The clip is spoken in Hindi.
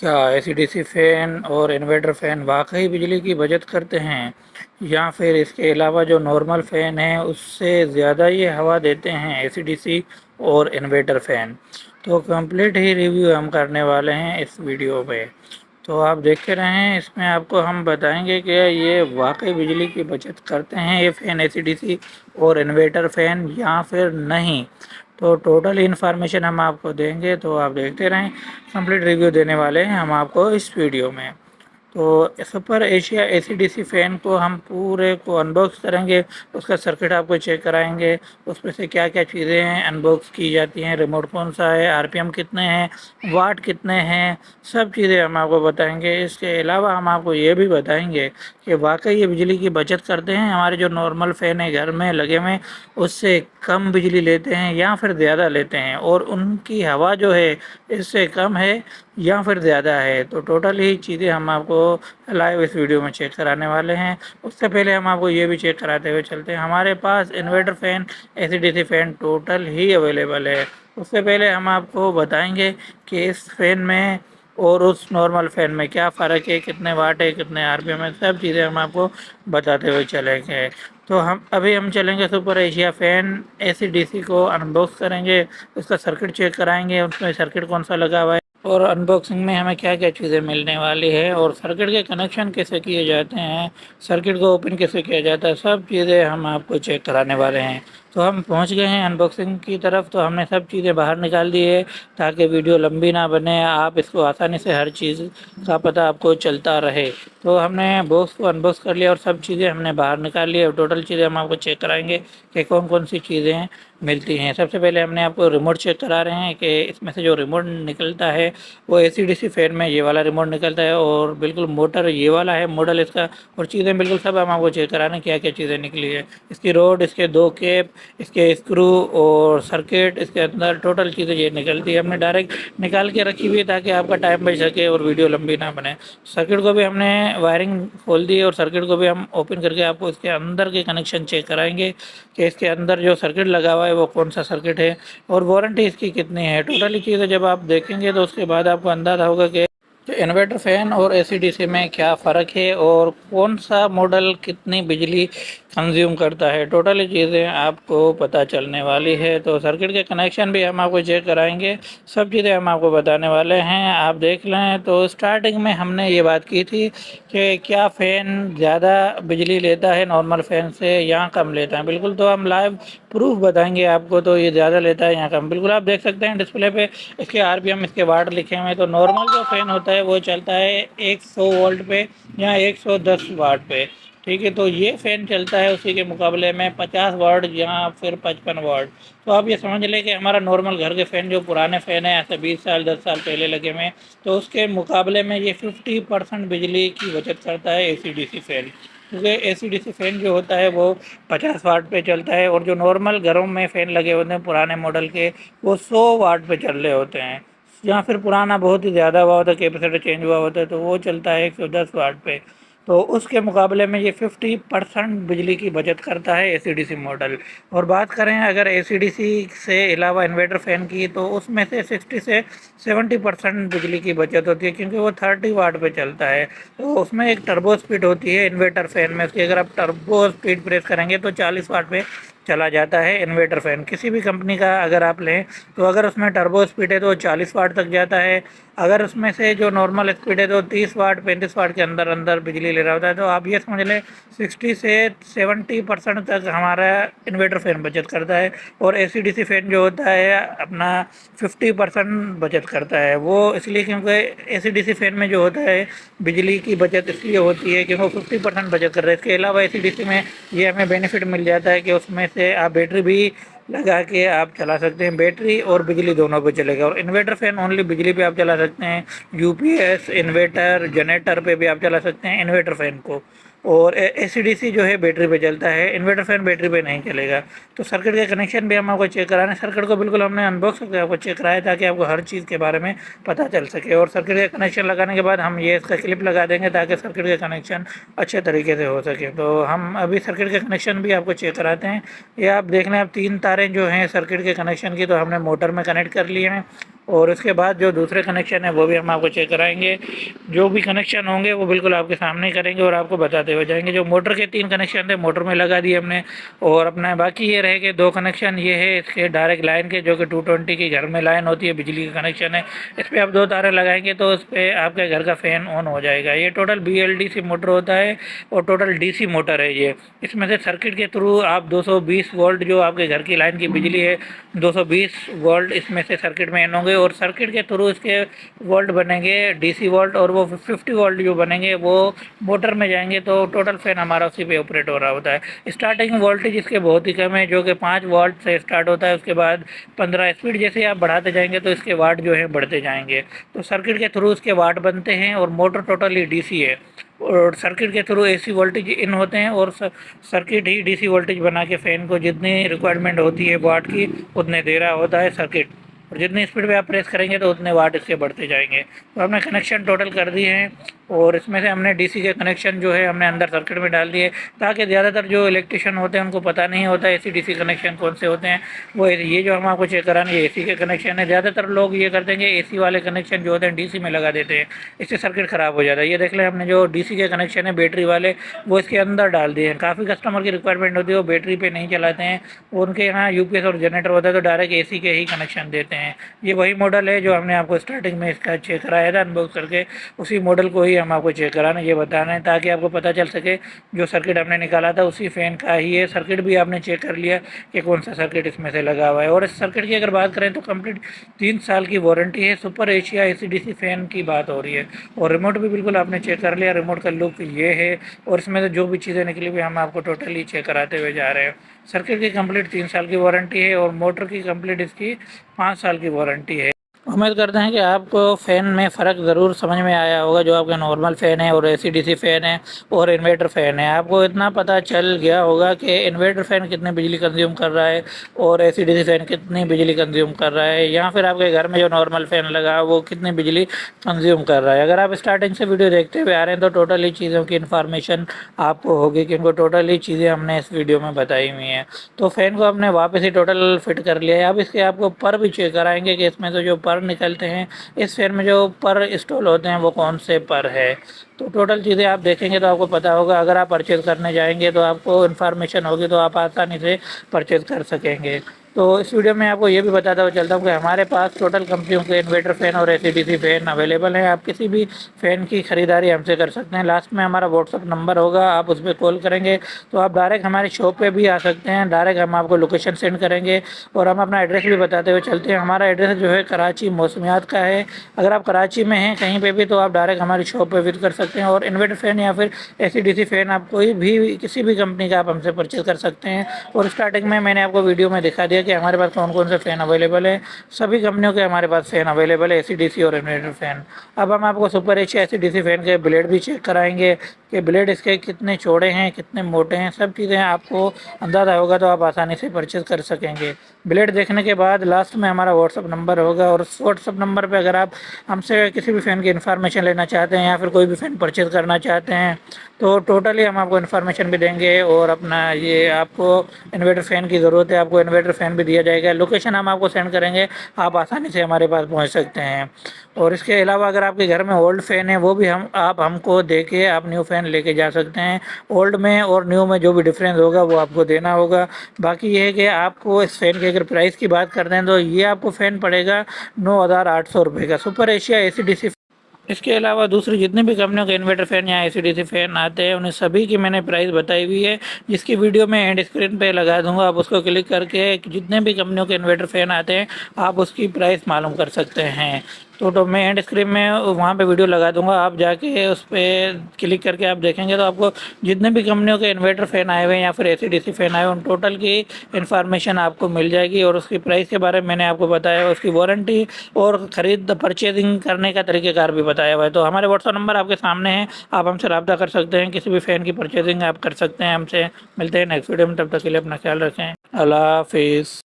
क्या एसी-डीसी फ़ैन और इन्वर्टर फ़ैन वाक़ई बिजली की बचत करते हैं या फिर इसके अलावा जो नॉर्मल फ़ैन है उससे ज़्यादा ये हवा देते हैं एसी-डीसी और इन्वर्टर फ़ैन? तो कंप्लीट ही रिव्यू हम करने वाले हैं इस वीडियो में। तो आप देखते रहें, इसमें आपको हम बताएंगे कि ये वाक़ई बिजली की बचत करते हैं ये फ़ैन एसी-डीसी और इन्वर्टर फ़ैन या फिर नहीं। तो टोटल इन्फॉर्मेशन हम आपको देंगे, तो आप देखते रहें। कंप्लीट रिव्यू देने वाले हैं हम आपको इस वीडियो में। तो सुपर एशिया एसी-डीसी फ़ैन को हम पूरे को अनबॉक्स करेंगे, उसका सर्किट आपको चेक कराएंगे, उसमें से क्या-क्या चीज़ें हैं अनबॉक्स की जाती हैं, रिमोट कौन-सा है, आरपीएम कितने हैं, वाट कितने हैं, सब चीज़ें हम आपको बताएंगे। इसके अलावा हम आपको ये भी बताएंगे कि वाक़ई ये बिजली की बचत करते हैं, हमारे जो नॉर्मल फ़ैन है घर में लगे हुए उससे कम बिजली लेते हैं या फिर ज़्यादा लेते हैं, और उनकी हवा जो है इससे कम है या फिर ज़्यादा है। तो टोटल ही चीज़ें हम आपको लाइव इस वीडियो में चेक कराने वाले हैं। उससे पहले हम आपको ये भी चेक कराते हुए चलते हैं, हमारे पास inverter fan AC DC fan total ही अवेलेबल है। उससे पहले हम आपको बताएंगे कि इस फ़ैन में और उस नॉर्मल फ़ैन में क्या फ़र्क है, कितने वाट है, कितने आरपीएम है, सब चीज़ें हम आपको बताते हुए चलेंगे। तो हम चलेंगे सुपर एशिया फ़ैन एसी-डीसी को अनबॉक्स करेंगे, उसका सर्किट चेक कराएंगे, उसमें सर्किट कौन सा लगा हुआ है और अनबॉक्सिंग में हमें क्या-क्या चीज़ें मिलने वाली है और सर्किट के कनेक्शन कैसे किए जाते हैं, सर्किट को ओपन कैसे किया जाता है, सब चीज़ें हम आपको चेक कराने वाले हैं। तो हम पहुंच गए हैं अनबॉक्सिंग की तरफ। तो हमने सब चीज़ें बाहर निकाल दी है ताकि वीडियो लंबी ना बने, आप इसको आसानी से हर चीज़ का पता आपको चलता रहे। तो हमने बॉक्स को अनबॉक्स कर लिया और सब चीज़ें हमने बाहर निकाल ली और टोटल चीज़ें हम आपको चेक कराएंगे कि कौन-कौन सी चीज़ें मिलती हैं। सबसे पहले हमने आपको रिमोट चेक करा रहे हैं कि इसमें से जो रिमोट निकलता है वो एसी-डीसी फ़ैन में ये वाला रिमोट निकलता है और बिल्कुल मोटर ये वाला है मॉडल इसका, और चीज़ें बिल्कुल सब हम आपको चेक करा रहे हैं क्या-क्या चीज़ें निकली है। इसकी रॉड, इसके 2 केप, इसके स्क्रू और सर्किट, इसके अंदर टोटल चीज़ें ये निकलती है। हमने डायरेक्ट निकाल के रखी हुई है ताकि आपका टाइम बच सके और वीडियो लंबी ना बने। सर्किट को भी हमने वायरिंग खोल दी है और सर्किट को भी हम ओपन करके आपको इसके अंदर के कनेक्शन चेक कराएँगे कि इसके अंदर जो सर्किट लगा हुआ है वो कौन-सा सर्किट है और वारंटी इसकी कितनी है। टोटली चीज़ें जब आप देखेंगे तो उसके बाद आपको अंदाज़ा होगा कि इन्वर्टर फ़ैन और एसी-डीसी में क्या फ़र्क है और कौन-सा मॉडल कितनी बिजली कंज़्यूम करता है। टोटली चीज़ें आपको पता चलने वाली है। तो सर्किट के कनेक्शन भी हम आपको चेक कराएँगे, सब चीज़ें हम आपको बताने वाले हैं। आप देख लें तो स्टार्टिंग में हमने ये बात की थी कि क्या फ़ैन ज़्यादा बिजली लेता है नॉर्मल फ़ैन से या कम लेता है। बिल्कुल, तो हम लाइव प्रूफ़ बताएँगे आपको, तो ये ज़्यादा लेता है या कम। बिल्कुल आप देख सकते हैं डिस्प्ले पे इसके आरपीएम, इसके वाट लिखे हुए हैं। तो नॉर्मल जो फ़ैन होता है वो चलता है 100 वोल्ट पे या 110 वाट पे, ठीक है। तो ये फ़ैन चलता है उसी के मुकाबले में 50 वाट या फिर 55 वाट। तो आप ये समझ लें कि हमारा नॉर्मल घर के फ़ैन जो पुराने फ़ैन हैं ऐसे 20 साल 10 साल पहले लगे हुए हैं, तो उसके मुकाबले में ये 50% बिजली की बचत करता है एसी-डीसी फ़ैन। क्योंकि एसी-डीसी फ़ैन जो होता है वो 50 वाट पे चलता है और जो नॉर्मल घरों में फ़ैन लगे होते हैं पुराने मॉडल के वो 100 वाट पे चल रहे होते हैं, या फिर पुराना बहुत ही ज़्यादा हुआ होता है, कैपेसिटर चेंज हुआ होता है तो वो चलता है 110 वाट पे। तो उसके मुकाबले में ये 50% बिजली की बचत करता है एसी-डीसी मॉडल। और बात करें अगर एसी-डीसी से अलावा इन्वर्टर फ़ैन की, तो उसमें से 60 से 70% बिजली की बचत होती है क्योंकि वो 30 वाट पे चलता है। तो उसमें एक टर्बो स्पीड होती है इन्वर्टर फ़ैन में, उसकी अगर आप टर्बो स्पीड प्रेस करेंगे तो 40 वाट पे चला जाता है इन्वर्टर फ़ैन। किसी भी कंपनी का अगर आप लें तो अगर उसमें टर्बो स्पीड है तो 40 वाट तक जाता है। अगर उसमें से जो नॉर्मल स्पीड है तो 30 वाट 35 वाट के अंदर अंदर बिजली ले रहा होता है। तो आप ये समझ लें 60 से 70% तक हमारा इन्वर्टर फ़ैन बचत करता है और एसी-डीसी फ़ैन जो होता है अपना 50% बचत करता है। वो इसलिए क्योंकि एसी-डीसी फ़ैन में जो होता है बिजली की बचत इसलिए होती है क्योंकि वो 50% बचत कर रहा है। इसके अलावा एसी-डीसी में ये हमें बेनिफिट मिल जाता है कि उसमें से आप बैटरी भी लगा के आप चला सकते हैं, बैटरी और बिजली दोनों पे चलेगा। और इन्वर्टर फ़ैन ओनली बिजली पे आप चला सकते हैं, यूपीएस, इन्वर्टर, जनरेटर पे भी आप चला सकते हैं इन्वर्टर फ़ैन को। और एसी-डीसी जो है बैटरी पे चलता है, इन्वर्टर फ़ैन बैटरी पे नहीं चलेगा। तो सर्किट के कनेक्शन भी हम आपको चेक कराने, सर्किट को बिल्कुल हमने अनबॉक्स करके आपको चेक कराया ताकि आपको हर चीज़ के बारे में पता चल सके। और सर्किट के कनेक्शन लगाने के बाद हम ये इसका क्लिप लगा देंगे ताकि सर्किट के कनेक्शन अच्छे तरीके से हो सके। तो हम अभी सर्किट के कनेक्शन भी आपको चेक कराते हैं। ये आप देख लें, अब 3 तारें जो हैं सर्किट के कनेक्शन की तो हमने मोटर में कनेक्ट कर लिए हैं और उसके बाद जो दूसरे कनेक्शन है वो भी हम आपको चेक कराएंगे। जो भी कनेक्शन होंगे वो बिल्कुल आपके सामने करेंगे और आपको बताते हुए जाएंगे। जो मोटर के 3 कनेक्शन थे मोटर में लगा दिए हमने, और अपना बाकी ये रह गए 2 कनेक्शन। ये है इसके डायरेक्ट लाइन के, जो कि 220 की घर में लाइन होती है, बिजली का कनेक्शन है। इस पर आप 2 तारें लगाएंगे तो उस पर आपके घर का फ़ैन ऑन हो जाएगा। ये टोटल BLDC मोटर होता है और टोटल DC मोटर है ये। इसमें से सर्किट के थ्रू आप 220 वोल्ट जो आपके घर की लाइन की बिजली है, 220 वोल्ट इसमें से सर्किट में इन होंगे, और सर्किट के थ्रू इसके वोल्ट बनेंगे DC वोल्ट, और वो 50 वोल्ट जो बनेंगे वो मोटर में जाएंगे। तो टोटल फैन हमारा उसी पे ऑपरेट हो रहा होता है। स्टार्टिंग वोल्टेज इसके बहुत ही कम है, जो कि 5 वोल्ट से स्टार्ट होता है। उसके बाद 15 स्पीड जैसे आप बढ़ाते जाएंगे तो इसके वाट जो है बढ़ते जाएंगे। तो सर्किट के थ्रू इसके वाट बनते हैं, और मोटर टोटली DC है, और सर्किट के थ्रू AC वोल्टेज इन होते हैं, और सर्किट ही DC वोल्टेज बना के फ़ैन को जितनी रिक्वायरमेंट होती है वाट की उतने दे रहा होता है सर्किट, और जितनी स्पीड पे आप प्रेस करेंगे तो उतने वाट इसके बढ़ते जाएंगे। तो हमने कनेक्शन टोटल कर दिए हैं, और इसमें से हमने DC के कनेक्शन जो है हमने अंदर सर्किट में डाल दिए, ताकि ज़्यादातर जो इलेक्ट्रिशियन होते हैं उनको पता नहीं होता AC DC कनेक्शन कौन से होते हैं। वो ये जो हम आपको चेक कराने ये AC के कनेक्शन है। ज़्यादातर लोग ये करते हैं कि AC वाले कनेक्शन जो होते हैं DC में लगा देते हैं, इससे सर्किट ख़राब हो जाता है। ये देख लें, हमने जो DC के कनेक्शन है बैटरी वाले वो इसके अंदर डाल दिए हैं। काफ़ी कस्टमर की रिक्वायरमेंट होती है, वो बैटरी पे नहीं चलाते हैं, उनके यहाँ UPS और जनरेटर होता है तो डायरेक्ट AC के ही कनेक्शन देते हैं। ये वही मॉडल है जो हमने आपको स्टार्टिंग में इसका चेक कराया था अनबॉक्स करके, उसी मॉडल को ही हम आपको चेक कराना ये बताना है, ताकि आपको पता चल सके जो सर्किट हमने निकाला था उसी फ़ैन का ही है। सर्किट भी आपने चेक कर लिया कि कौन सा सर्किट इसमें से लगा हुआ है। और इस सर्किट की अगर बात करें तो कंप्लीट 3 साल की वारंटी है। सुपर एशिया AC/DC फ़ैन की बात हो रही है, और रिमोट भी बिल्कुल आपने चेक कर लिया। रिमोट का लुक ये है, और इसमें से जो भी चीज़ें निकली हुई हम आपको टोटली चेक कराते हुए जा रहे हैं। सर्किट की कंप्लीट 3 साल की वारंटी है, और मोटर की कंप्लीट इसकी 5 साल की वारंटी है। उम्मीद करते हैं कि आपको फ़ैन में फ़र्क ज़रूर समझ में आया होगा, जो आपका नॉर्मल फ़ैन है और AC/DC फ़ैन है और इन्वर्टर फ़ैन है। आपको इतना पता चल गया होगा कि इन्वर्टर फ़ैन कितनी बिजली कंज्यूम कर रहा है और AC/DC फ़ैन कितनी बिजली कंज्यूम कर रहा है, या फिर आपके घर में जो नॉर्मल फ़ैन लगा है वो कितनी बिजली कंज्यूम कर रहा है। अगर आप स्टार्टिंग से वीडियो देखते हुए आ रहे हैं तो टोटली चीज़ों की इन्फॉर्मेशन आपको होगी, क्योंकि टोटली चीज़ें हमने इस वीडियो में बताई हुई हैं। तो फ़ैन को हमने वापस ही टोटल फिट कर लिया है। अब इसके आपको पर भी चेक कराएंगे कि इसमें से जो पर निकलते हैं इस फेयर में जो पर इंस्टॉल होते हैं वो कौन से पर है। तो टोटल चीज़ें आप देखेंगे तो आपको पता होगा। अगर आप परचेज़ करने जाएंगे तो आपको इन्फॉर्मेशन होगी, तो आप आसानी से परचेज़ कर सकेंगे। तो इस वीडियो में आपको ये भी बताता हुआ चलता हूँ कि हमारे पास टोटल कंपनियों के इन्वर्टर फ़ैन और AC/DC फ़ैन अवेलेबल हैं। आप किसी भी फ़ैन की ख़रीदारी हमसे कर सकते हैं। लास्ट में हमारा व्हाट्सअप नंबर होगा, आप उस पर कॉल करेंगे तो आप डायरेक्ट हमारी शॉप पे भी आ सकते हैं। डायरेक्ट हम आपको लोकेशन सेंड करेंगे, और हम अपना एड्रेस भी बताते हुए चलते हैं। हमारा एड्रेस जो है कराची मौसमियात का है। अगर आप कराची में हैं कहीं पर भी तो आप डायरेक्ट हमारी शॉप पर विजिट कर सकते हैं। और इन्वर्टर फ़ैन या फिर AC/DC फ़ैन आप कोई भी किसी भी कंपनी का आप हमसे परचेज़ कर सकते हैं। और स्टार्टिंग में मैंने आपको वीडियो में दिखा दिया कि हमारे पास कौन कौन से फ़ैन अवेलेबल है। सभी कंपनियों के हमारे पास फ़ैन अवेलेबल है, AC/DC और इन्वर्टर फ़ैन। अब हम आपको सुपर एशिया AC/DC फ़ैन के ब्लेड भी चेक कराएंगे कि ब्लेड इसके कितने चौड़े हैं, कितने मोटे हैं। सब चीज़ें आपको अंदाज़ा होगा तो आप आसानी से परचेज़ कर सकेंगे। ब्लेड देखने के बाद लास्ट में हमारा व्हाट्सअप नंबर होगा, और उस व्हाट्सअप नंबर पर अगर आप हमसे किसी भी फ़ैन की इन्फॉर्मेशन लेना चाहते हैं या फिर कोई भी फ़ैन परचेज़ करना चाहते हैं तो टोटली हम आपको इन्फॉर्मेशन भी देंगे। और अपना ये आपको इन्वर्टर फ़ैन की ज़रूरत है, आपको इन्वर्टर फ़ैन भी दिया जाएगा। लोकेशन हम आपको सेंड करेंगे, आप आसानी से हमारे पास पहुंच सकते हैं। और इसके अलावा अगर आपके घर में ओल्ड फ़ैन है वो भी आप हमको दे के आप न्यू फ़ैन लेके जा सकते हैं। ओल्ड में और न्यू में जो भी डिफरेंस होगा वो आपको देना होगा। बाकी ये है कि आपको इस फ़ैन की अगर प्राइस की बात करते हैं तो ये आपको फ़ैन पड़ेगा 9,800 रुपये का, सुपर एशिया AC/DC। इसके अलावा दूसरी जितनी भी कंपनियों के इन्वर्टर फ़ैन या AC/DC फ़ैन आते हैं उन्हें सभी की मैंने प्राइस बताई हुई है, जिसकी वीडियो मैं एंड स्क्रीन पे लगा दूंगा। आप उसको क्लिक करके जितने भी कंपनियों के इन्वर्टर फ़ैन आते हैं आप उसकी प्राइस मालूम कर सकते हैं। तो मैं एंड स्क्रीन में वहाँ पे वीडियो लगा दूंगा, आप जाके उस पर क्लिक करके आप देखेंगे तो आपको जितने भी कंपनियों के इन्वर्टर फ़ैन आए हुए हैं या फिर AC/DC फ़ैन आए हुए उन टोटल की इन्फॉर्मेशन आपको मिल जाएगी। और उसकी प्राइस के बारे में मैंने आपको बताया, उसकी वारंटी और ख़रीद परचेजिंग करने का तरीक़ेकार भी बताया हुआ है। तो हमारे व्हाट्सअप नंबर आपके सामने है, आप हमसे रब्ता कर सकते हैं। किसी भी फ़ैन की परचेजिंग आप कर सकते हैं हमसे। मिलते हैं नेक्स्ट वीडियो में, तब तक के लिए अपना ख्याल रखें। अल्लाह हाफिज़।